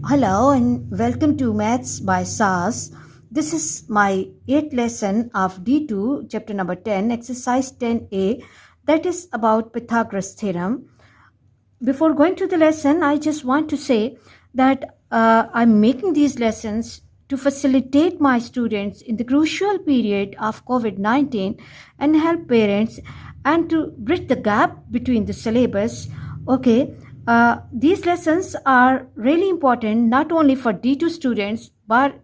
Hello and welcome to Maths by SAS. This is my 8th lesson of D2, chapter number 10, exercise 10A, that is about Pythagoras theorem. Before going to the lesson, I just want to say that I'm making these lessons to facilitate my students in the crucial period of COVID-19 and help parents and to bridge the gap between the syllabus. Okay, these lessons are really important not only for D2 students but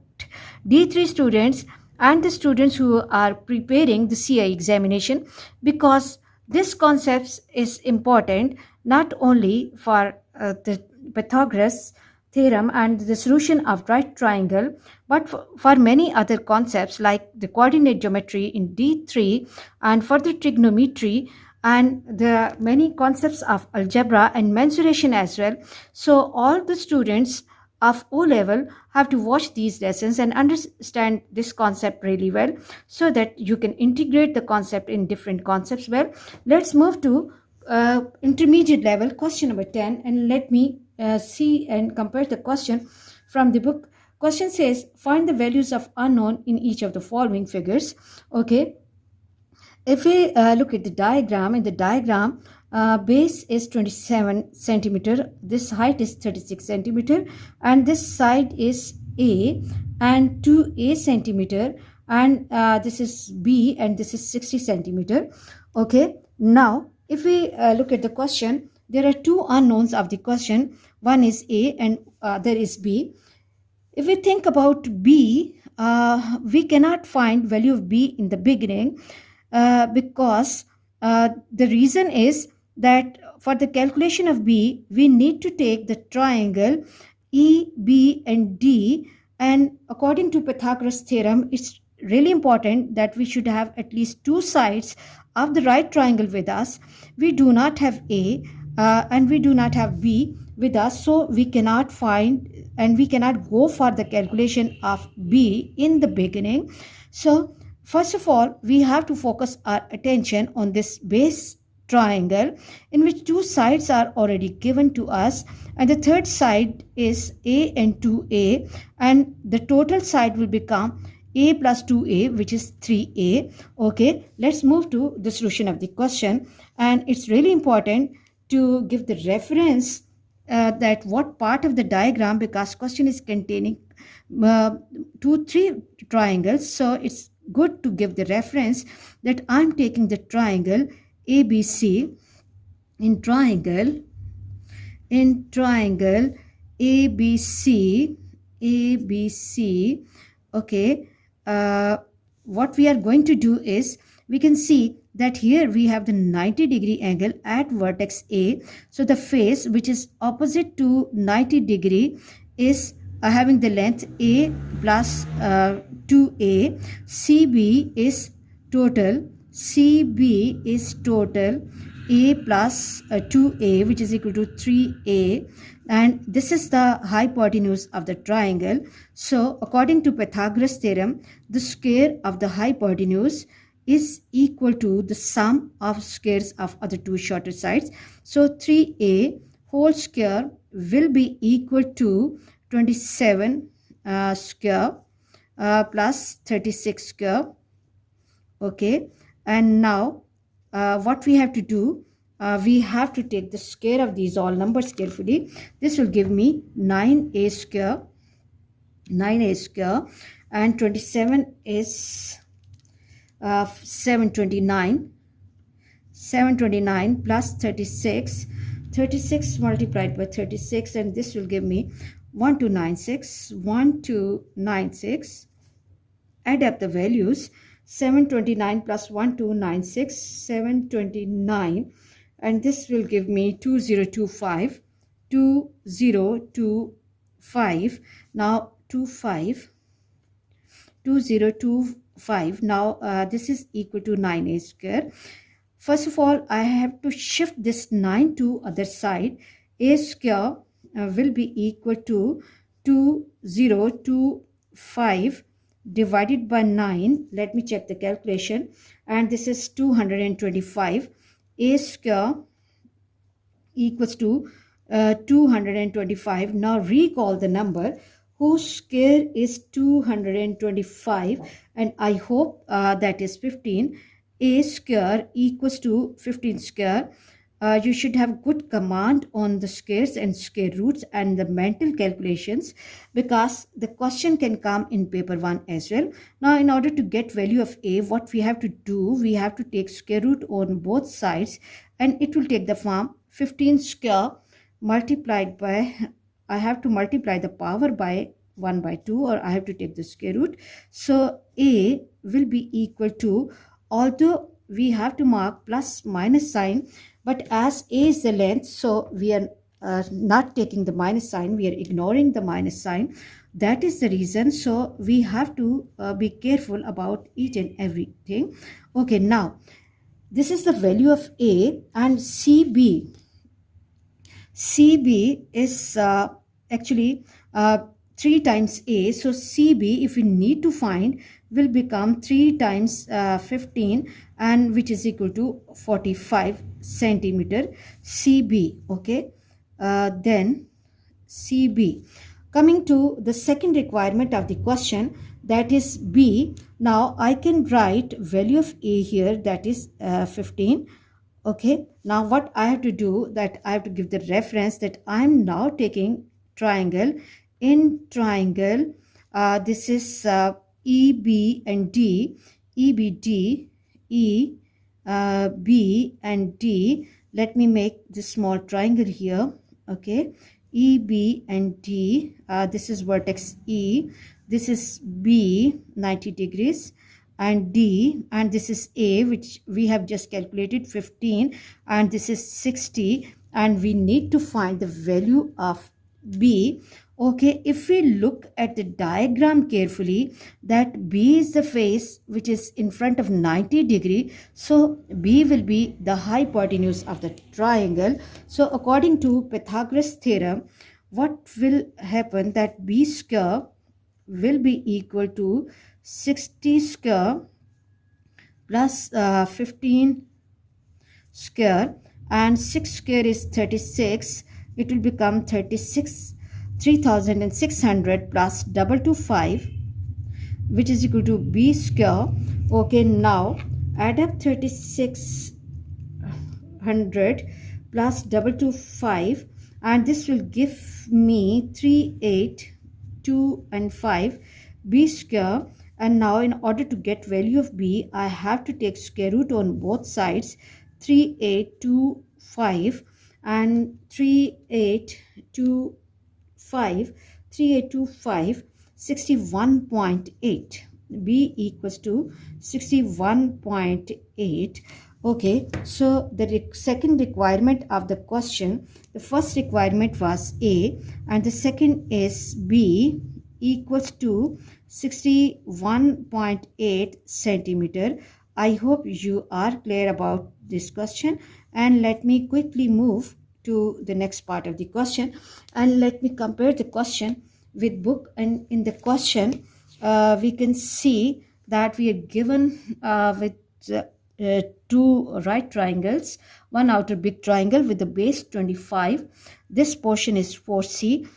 D3 students and the students who are preparing the CI examination, because this concept is important not only for the Pythagoras theorem and the solution of right triangle, but for many other concepts like the coordinate geometry in D3 and further trigonometry and the many concepts of algebra and mensuration as well. So all the students of O level have to watch these lessons and understand this concept really well, so that you can integrate the concept in different concepts well. Let's move to intermediate level question number 10, and let me see and compare the question from the book. Question says find the values of unknown in each of the following figures. Okay, if we look at the diagram, in the diagram, base is 27 centimeter, this height is 36 centimeter, and this side is A and 2A centimeter, and this is B and this is 60 centimeter. Okay, now if we look at the question, there are two unknowns of the question. One is A and other is B. If we think about B, we cannot find value of B in the beginning, because the reason is that for the calculation of B, we need to take the triangle E, B and D, and according to Pythagoras theorem, it's really important that we should have at least two sides of the right triangle with us. We do not have A and we do not have B with us, so we cannot find and we cannot go for the calculation of B in the beginning. So first of all, we have to focus our attention on this base triangle in which two sides are already given to us, and the third side is A and 2A, and the total side will become A plus 2A, which is 3A. Okay, let's move to the solution of the question, and it's really important to give the reference that what part of the diagram, because question is containing 2-3 triangles, so it's good to give the reference that I'm taking the triangle ABC. In triangle ABC, okay, what we are going to do is, we can see that here we have the 90-degree angle at vertex A. So the face which is opposite to 90-degree is having the length A plus 2A. CB is total A plus 2A, which is equal to 3A, and this is the hypotenuse of the triangle. So according to Pythagoras theorem, the square of the hypotenuse is equal to the sum of squares of other two shorter sides. So 3A whole square will be equal to 27 square plus 36 square. Okay, and now what we have to do, we have to take the square of these all numbers carefully. This will give me 9a square, and 27 is 729 plus 36 multiplied by 36, and this will give me 1296. Add up the values. 729 plus 1296, 729, and this will give me 2025. Now 2025. Now this is equal to 9a square. First of all, I have to shift this 9 to other side. A square will be equal to 2025 divided by 9. Let me check the calculation, and this is 225. A square equals to 225. Now recall the number whose square is 225, and I hope that is 15. A square equals to 15 square. You should have good command on the squares and square roots and the mental calculations, because the question can come in paper 1 as well. Now in order to get value of a, what we have to do, we have to take square root on both sides, and it will take the form 15 square multiplied by, I have to multiply the power by 1 by 2, or I have to take the square root. So a will be equal to, although we have to mark plus minus sign, but as a is the length, so we are not taking the minus sign, we are ignoring the minus sign. That is the reason. So we have to be careful about each and everything. Okay, now this is the value of a, and CB. CB is actually 3 times a. So CB, if we need to find, will become 3 times 15, and which is equal to 45 centimeter. CB. Okay. Then CB. Coming to the second requirement of the question, that is B. Now I can write value of a here, that is 15. Okay, now what I have to do, that I have to give the reference that I am now taking triangle. In triangle, this is EB and D, EBD, B and D. Let me make this small triangle here. Okay, EB and D, this is vertex E, this is B 90 degrees, and D, and this is A, which we have just calculated 15, and this is 60, and we need to find the value of B. Okay, if we look at the diagram carefully, that B is the face which is in front of 90 degree, so B will be the hypotenuse of the triangle. So according to Pythagoras theorem, what will happen, that B square will be equal to 60 square plus 15 square, and 6 square is 36. It will become 3600 plus 225, which is equal to B square. Okay, now add up 3600 plus 225, and this will give me 3, 8, 2 and 5 B square. And now in order to get value of B, I have to take square root on both sides. 3, 8, 2, 5 and 3, 8, 2, 5, 3, 8, 2, 5, 61.8. B equals to 61.8. Okay, so the second requirement of the question, the first requirement was A, and the second is B equals to 61.8 centimeter. I hope you are clear about this question, and let me quickly move to the next part of the question, and let me compare the question with book. And in the question we can see that we are given with 2 right triangles, one outer big triangle with the base 25. This portion is 4C,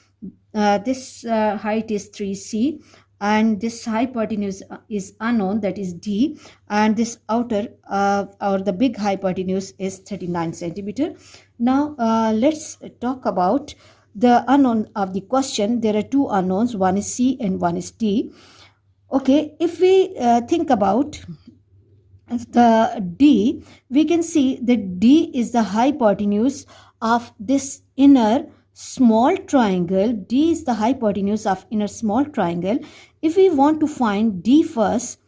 this height is 3C, and this hypotenuse is unknown, that is D, and this outer or the big hypotenuse is 39 centimeter. Now let's talk about the unknown of the question. There are 2 unknowns, one is C and one is D. Okay, if we think about the D, we can see that D is the hypotenuse of this inner small triangle. D is the hypotenuse of inner small triangle. If we want to find D first,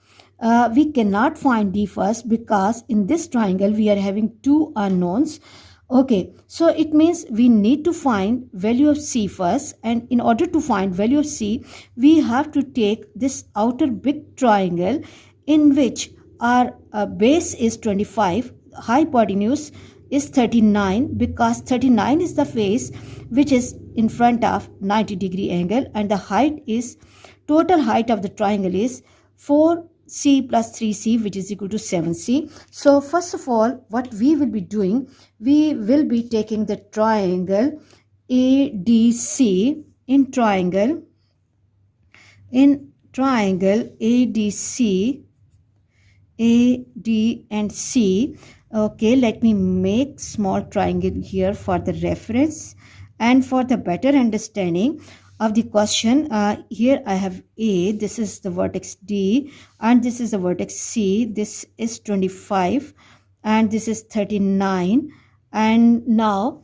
we cannot find D first, because in this triangle we are having 2 unknowns. Okay, so it means we need to find value of C first, and in order to find value of C, we have to take this outer big triangle in which our base is 25, hypotenuse is 39, because 39 is the face which is in front of 90 degree angle, and the height is, total height of the triangle is 4C plus 3C, which is equal to 7C. So first of all, what we will be doing, we will be taking the triangle ADC in triangle ADC, AD and C. Okay, let me make small triangle here for the reference and for the better understanding of the question. Here I have A, this is the vertex D, and this is the vertex C. This is 25 and this is 39, and now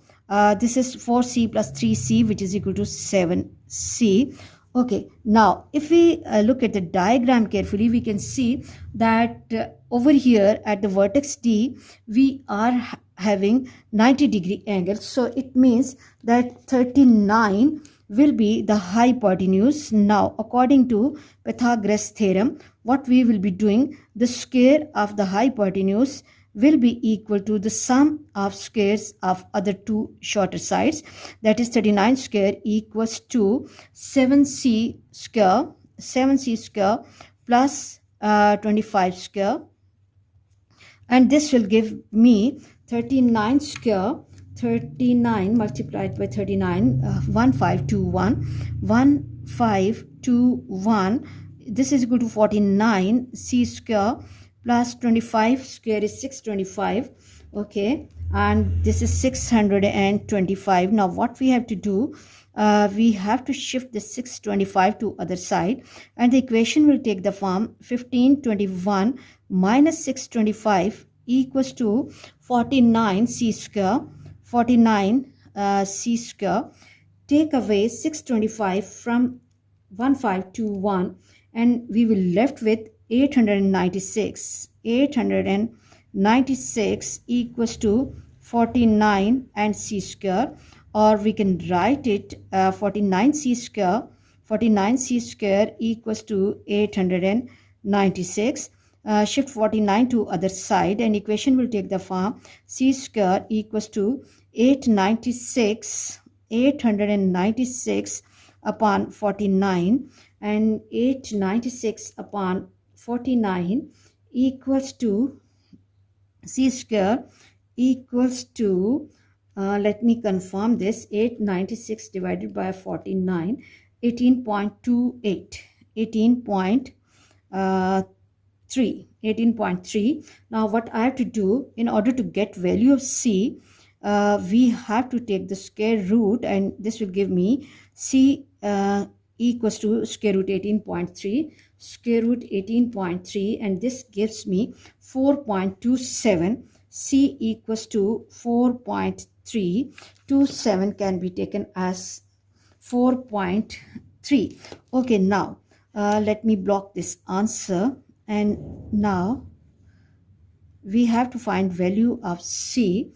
this is 4C plus 3C, which is equal to 7C. Okay, now if we look at the diagram carefully, we can see that over here at the vertex D, we are having 90-degree angle. So it means that 39 will be the hypotenuse. Now, according to Pythagoras theorem, what we will be doing, the square of the hypotenuse will be equal to the sum of squares of other two shorter sides. That is 39 square equals to 7C square plus 25 square, and this will give me 39 square, 39 multiplied by 39, 1521. This is equal to 49 C square plus 25 square is 625. Okay, and this is 625. Now what we have to do, we have to shift the 625 to other side, and the equation will take the form 1521 minus 625 equals to 49 C square. 49 C square. Take away 625 from 1521, and we will left with 896. 896 equals to 49 and C square, or we can write it 49 C square. 49 C square equals to 896. Shift 49 to other side, and equation will take the form C square equals to 896 upon 49, and 896 upon 49 equals to C square equals to let me confirm this, 896 divided by 49, 18.28, 18.3. Now what I have to do, in order to get value of C, we have to take the square root, and this will give me C equals to square root 18.3, square root 18.3, and this gives me 4.27. C equals to 4.3. 27 can be taken as 4.3. Okay, now let me block this answer, and now we have to find value of C.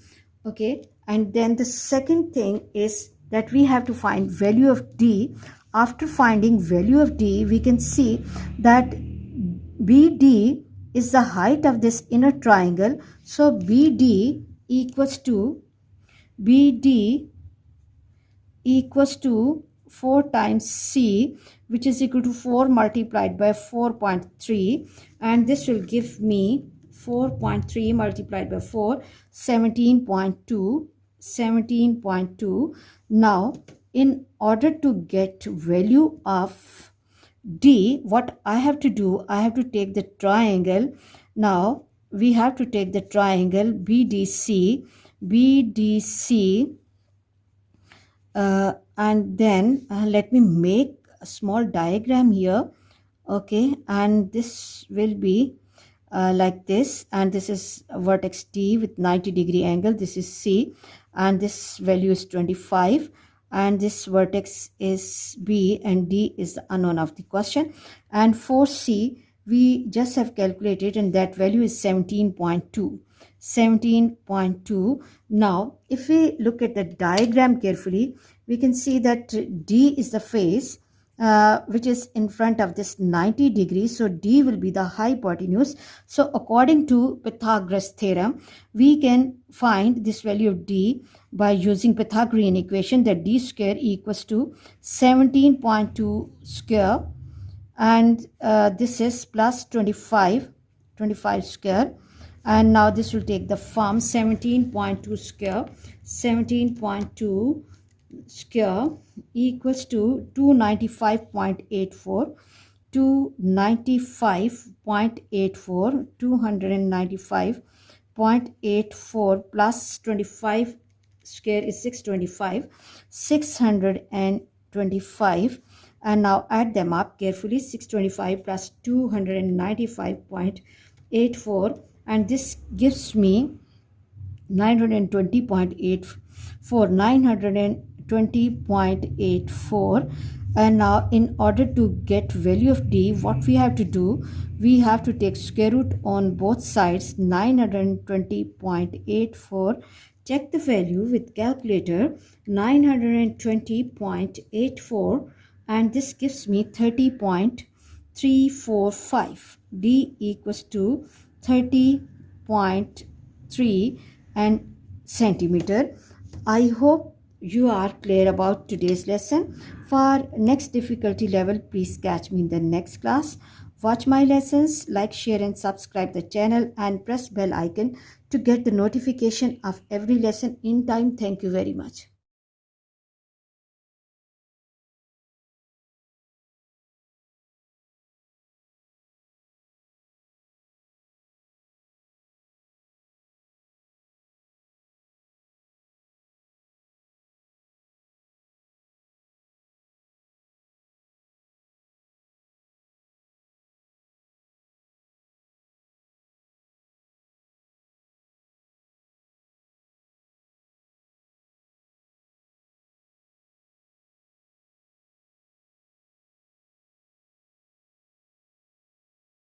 Okay, and then the second thing is that we have to find value of D. After finding value of D, we can see that BD is the height of this inner triangle. So BD equals to 4 times C, which is equal to 4 multiplied by 4.3, and this will give me 4.3 multiplied by 4, 17.2. 17.2. Now, in order to get value of D, what I have to do, I have to take the triangle. Now, we have to take the triangle BDC, and then let me make a small diagram here. Okay, and this will be like this, and this is vertex D with 90-degree angle. This is C, and this value is 25, and this vertex is B, and D is the unknown of the question. And for C, we just have calculated, and that value is 17.2. 17.2. Now, if we look at the diagram carefully, we can see that D is the face which is in front of this 90 degrees. So D will be the hypotenuse. So according to Pythagoras theorem, we can find this value of D by using Pythagorean equation, that D square equals to 17.2 square, and this is plus 25 square, and now this will take the form 17.2 square, 17.2 square equals to 295.84, 295.84, 295.84 plus 25 square is 625, 625, and now add them up carefully. 625 plus 295.84, and this gives me 920.84, 920.84. And now in order to get value of d, what we have to do, we have to take square root on both sides. 920.84, check the value with calculator, 920.84, and this gives me 30.345. d equals to 30.3 and centimeter. I hope you are clear about today's lesson. For next difficulty level, please catch me in the next class. Watch my lessons, like, share and subscribe the channel, and press bell icon to get the notification of every lesson in time. Thank you very much.